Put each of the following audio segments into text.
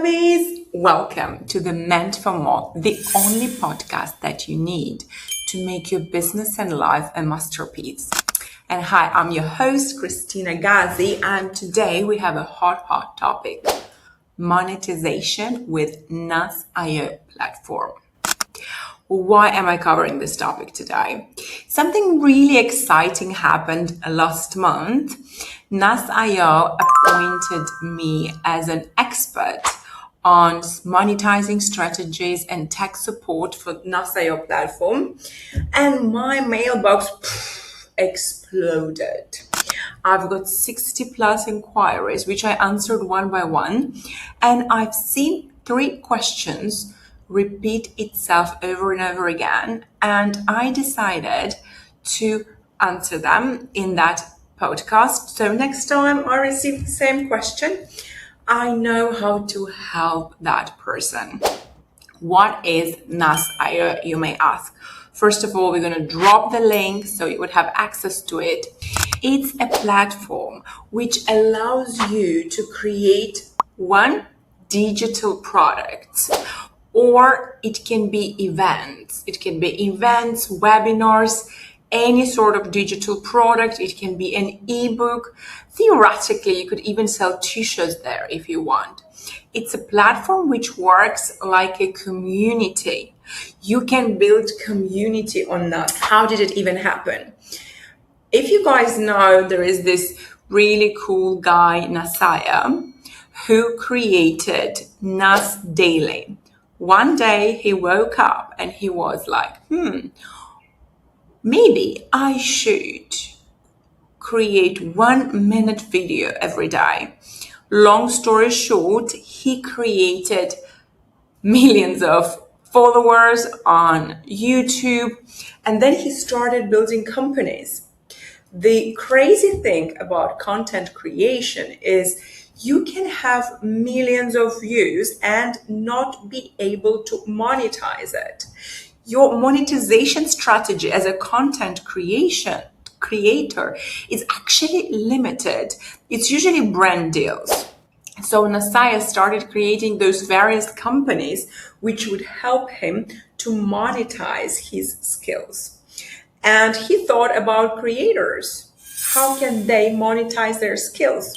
lovies! Welcome to the Meant for More, the only podcast that you need to make your business and life a masterpiece. And hi, I'm your host, Kristina Gazi, and today we have a hot topic, monetization with NAS.io platform. Why am I covering this topic today? Something really exciting happened last month. NAS.io appointed me as an expert on monetizing strategies and tech support for NAS.io platform, and my mailbox exploded. I've got 60 plus inquiries, which I answered one by one, and I've seen 3 questions repeat itself over and over again, and I decided to answer them in that podcast. So next time I receive the same question, I know how to help that person. What is NAS.io, you may ask? First of all, we're going to drop the link so you would have access to it. It's a platform which allows you to create one digital product, or it can be events. It can be events, webinars, any sort of digital product. It can be an ebook. Theoretically, you could even sell t-shirts there if you want. It's a platform which works like a community. You can build community on NAS. How did it even happen? If you guys know, there is this really cool guy, Nasaya, who created NAS Daily. One day he woke up and he was like, maybe I should create 1-minute video every day. Long story short, he created millions of followers on YouTube, and then he started building companies. The crazy thing about content creation is you can have millions of views and not be able to monetize it. Your monetization strategy as a content creator is actually limited. It's usually brand deals. So Nasaya started creating those various companies which would help him to monetize his skills. And he thought about creators. How can they monetize their skills?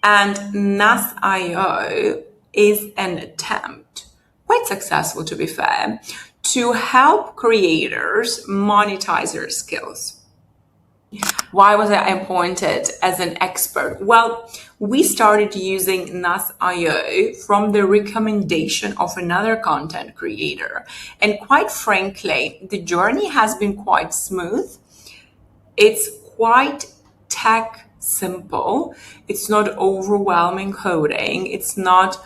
And NAS.io is an attempt, quite successful to be fair, to help creators monetize their skills. Why was I appointed as an expert? Well, we started using NAS.io from the recommendation of another content creator. And quite frankly, the journey has been quite smooth. It's quite tech simple. It's not overwhelming coding. It's not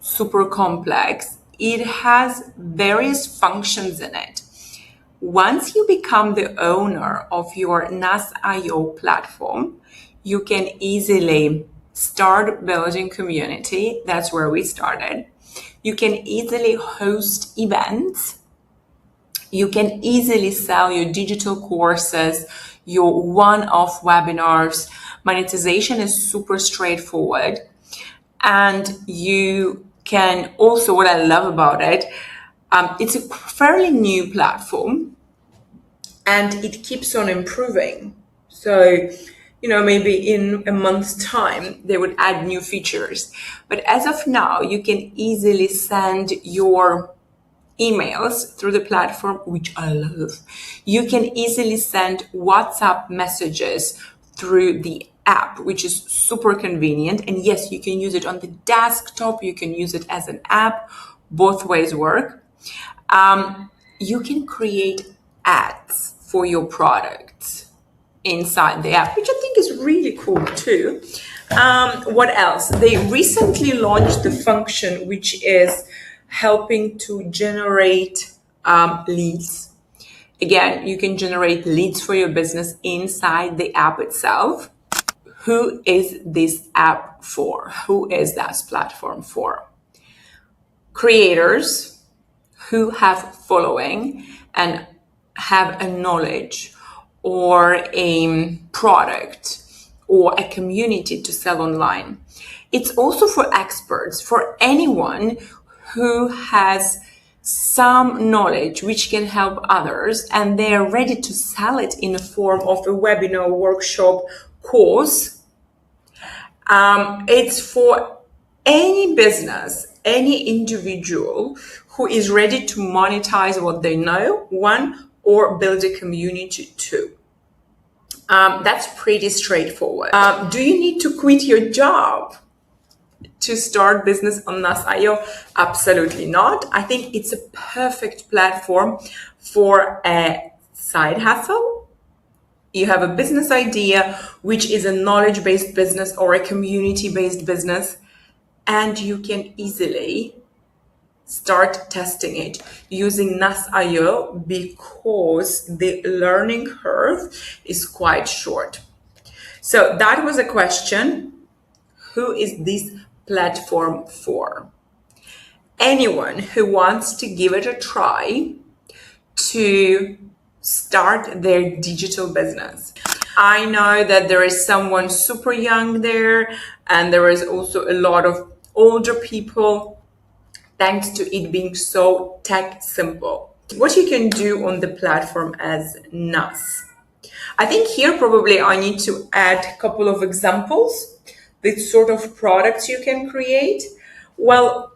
super complex. It has various functions in it. Once you become the owner of your NAS.io platform, you can easily start building community. That's where we started. You can easily host events. You can easily sell your digital courses, your one-off webinars. Monetization is super straightforward. And you can also, what I love about it, it's a fairly new platform and it keeps on improving. So, maybe in a month's time, they would add new features. But as of now, you can easily send your emails through the platform, which I love. You can easily send WhatsApp messages through the app, which is super convenient. And yes, you can use it on the desktop. You can use it as an app. Both ways work. You can create ads for your products inside the app, which I think is really cool too. What else? They recently launched the function which is helping to generate leads. Again, you can generate leads for your business inside the app itself. Who is this app for? Who is that platform for? Creators who have following and have a knowledge or a product or a community to sell online. It's also for experts, for anyone who has some knowledge which can help others and they are ready to sell it in the form of a webinar, workshop, course. It's for any business, any individual who is ready to monetize what they know, one, or build a community, two. That's pretty straightforward. Do you need to quit your job to start business on Nas.io? Absolutely not. I think it's a perfect platform for a side hustle. You have a business idea, which is a knowledge-based business or a community-based business, and you can easily start testing it using Nas.io because the learning curve is quite short. So that was a question. Who is this platform for? Anyone who wants to give it a try to start their digital business. I know that there is someone super young there, and there is also a lot of older people, thanks to it being so tech simple. What you can do on the platform as Nas. I think here probably I need to add a couple of examples, the sort of products you can create. Well,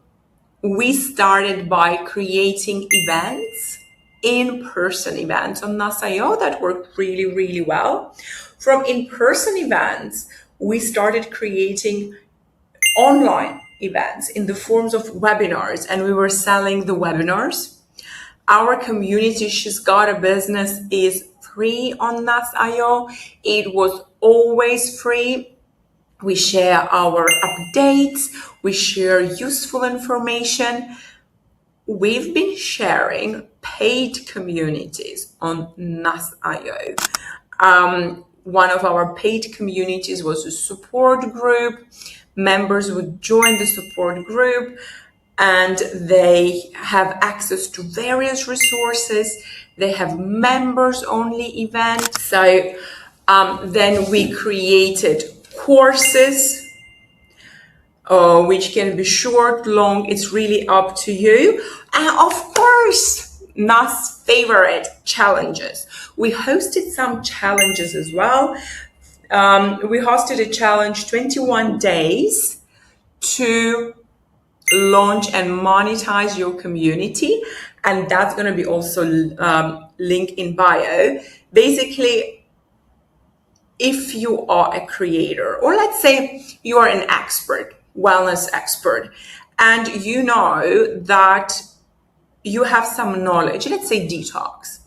we started by creating events, in-person events on Nas.io that worked really, really well. From in-person events, we started creating online events in the forms of webinars, and we were selling the webinars. Our community, She's Got a Business, is free on Nas.io. It was always free. We share our updates. We share useful information. We've been sharing paid communities on Nas.io. One of our paid communities was a support group. Members would join the support group and they have access to various resources. They have members only events. So then we created courses, which can be short, long, it's really up to you. And of course, Nas' favorite, challenges. We hosted some challenges as well. We hosted a challenge 21 days to launch and monetize your community. And that's going to be also link in bio. Basically, if you are a creator, or let's say you are an expert, wellness expert, and you know that you have some knowledge, let's say detox,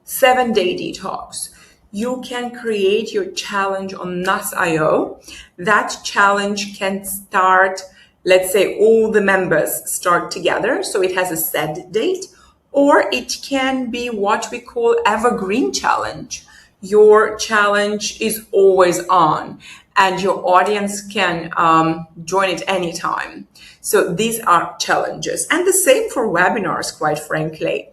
7-day detox, you can create your challenge on Nas.io. That challenge can start, let's say all the members start together, so it has a set date, or it can be what we call evergreen challenge. Your challenge is always on and your audience can join it anytime. So these are challenges. And the same for webinars, quite frankly.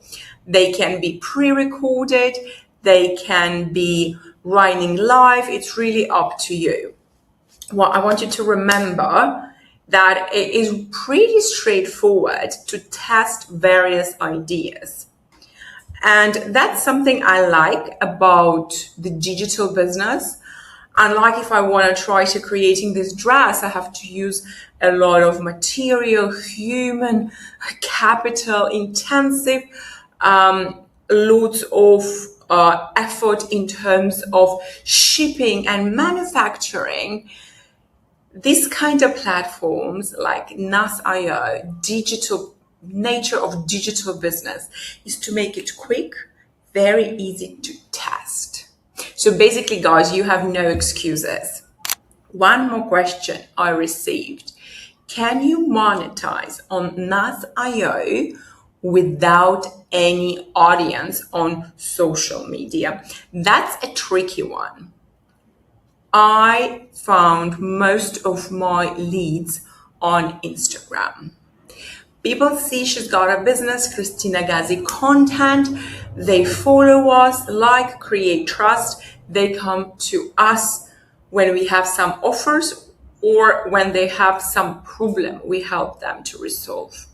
They can be pre-recorded, they can be running live. It's really up to you. Well, I want you to remember that it is pretty straightforward to test various ideas. And that's something I like about the digital business. Unlike if I want to try to creating this dress, I have to use a lot of material, human capital intensive, loads of effort in terms of shipping and manufacturing. These kind of platforms like Nas.io, digital nature of digital business is to make it quick, very easy to test. So basically, guys, you have no excuses. One more question I received. Can you monetize on Nas.io without any audience on social media? That's a tricky one. I found most of my leads on Instagram. People see She's Got a Business, Kristina Gazi content. They follow us, like, create trust. They come to us when we have some offers or when they have some problem we help them to resolve.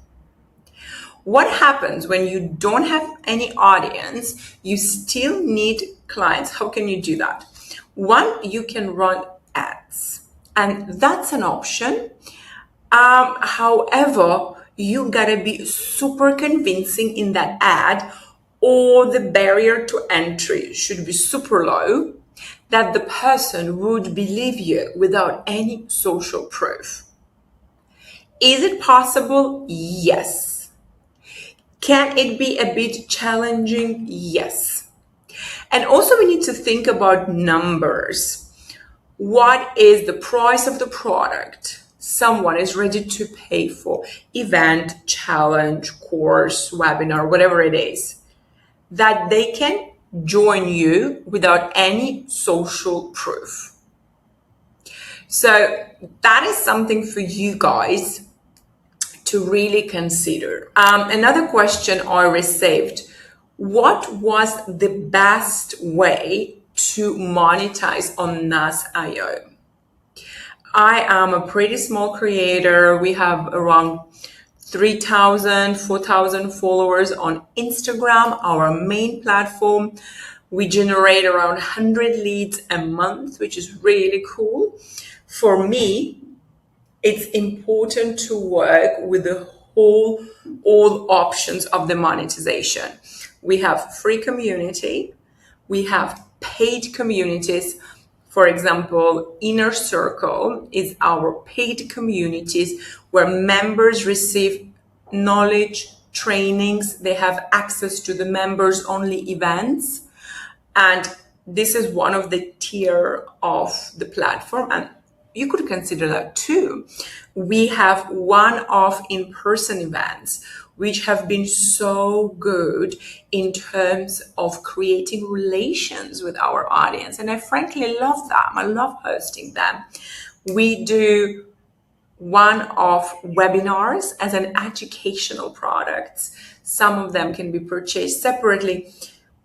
What happens when you don't have any audience, you still need clients? How can you do that? One, you can run ads, and that's an option. However, you gotta be super convincing in that ad, or the barrier to entry should be super low that the person would believe you without any social proof. Is it possible? Yes. Can it be a bit challenging? Yes. And also we need to think about numbers. What is the price of the product someone is ready to pay for? Event, challenge, course, webinar, whatever it is, that they can join you without any social proof. So that is something for you guys to really consider. Another question I received: what was the best way to monetize on Nas.io? I am a pretty small creator. We have around 3,000, 4,000 followers on Instagram, our main platform. We generate around 100 leads a month, which is really cool. For me, it's important to work with all options of the monetization. We have free community, we have paid communities. For example, Inner Circle is our paid communities where members receive knowledge, trainings, they have access to the members only events. And this is one of the tier of the platform, and you could consider that too. We have one-off in-person events, which have been so good in terms of creating relations with our audience. And I frankly love them. I love hosting them. We do one-off webinars as an educational product. Some of them can be purchased separately.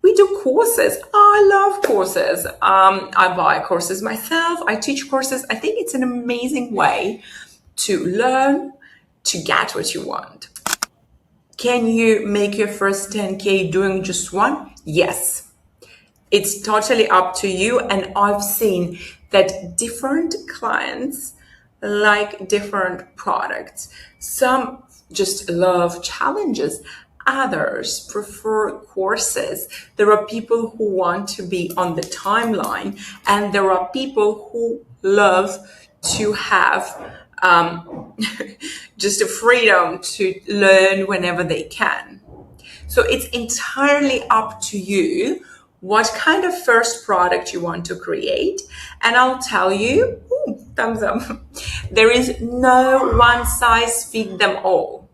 We do courses. I love courses. I buy courses myself. I teach courses. I think it's an amazing way to learn, to get what you want. Can you make your first 10K doing just one? Yes. It's totally up to you. And I've seen that different clients like different products. Some just love challenges. Others prefer courses. There are people who want to be on the timeline, and there are people who love to have just a freedom to learn whenever they can. So it's entirely up to you what kind of first product you want to create. And I'll tell you, thumbs up, there is no one size fit them all.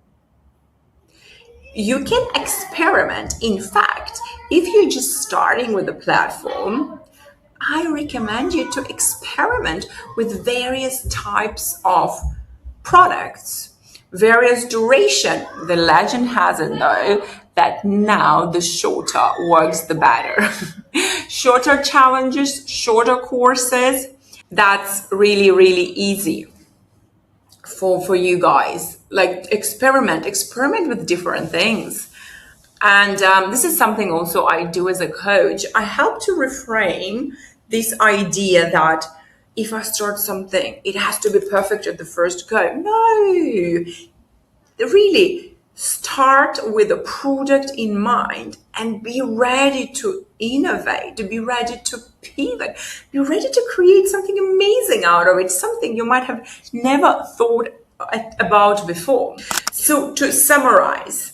You can experiment. In fact, if you're just starting with a platform, I recommend you to experiment with various types of products, various duration. The legend has it though that now the shorter works the better. Shorter challenges, shorter courses. That's really, really easy for you guys. Like experiment with different things. And this is something also I do as a coach. I help to reframe this idea that if I start something, it has to be perfect at the first go. No, really start with a product in mind and be ready to innovate, to be ready to pivot, be ready to create something amazing out of it, something you might have never thought about before. So to summarize,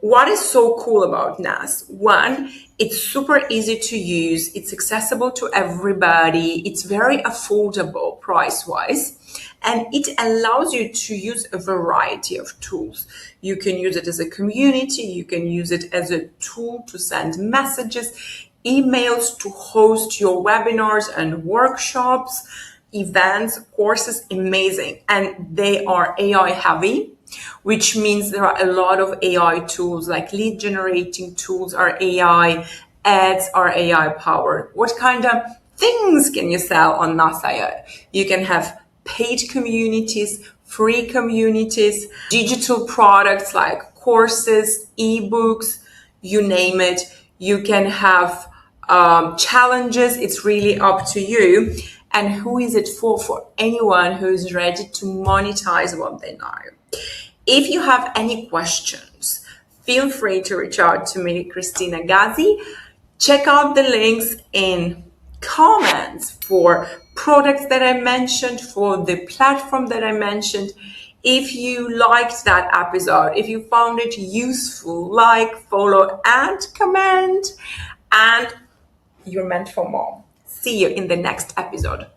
what is so cool about Nas? One, it's super easy to use. It's accessible to everybody. It's very affordable price-wise. And it allows you to use a variety of tools. You can use it as a community. You can use it as a tool to send messages, emails, to host your webinars and workshops, events, courses, amazing. And they are AI heavy, which means there are a lot of AI tools, like lead generating tools are AI, ads are AI powered. What kind of things can you sell on Nas.io? You can have paid communities, free communities, digital products like courses, ebooks, you name it. You can have challenges. It's really up to you. And who is it for? For anyone who's ready to monetize what they know. If you have any questions, feel free to reach out to me, Kristina Gazi. Check out the links in comments for products that I mentioned, for the platform that I mentioned. If you liked that episode, if you found it useful, like, follow, and comment. And you're meant for more. See you in the next episode.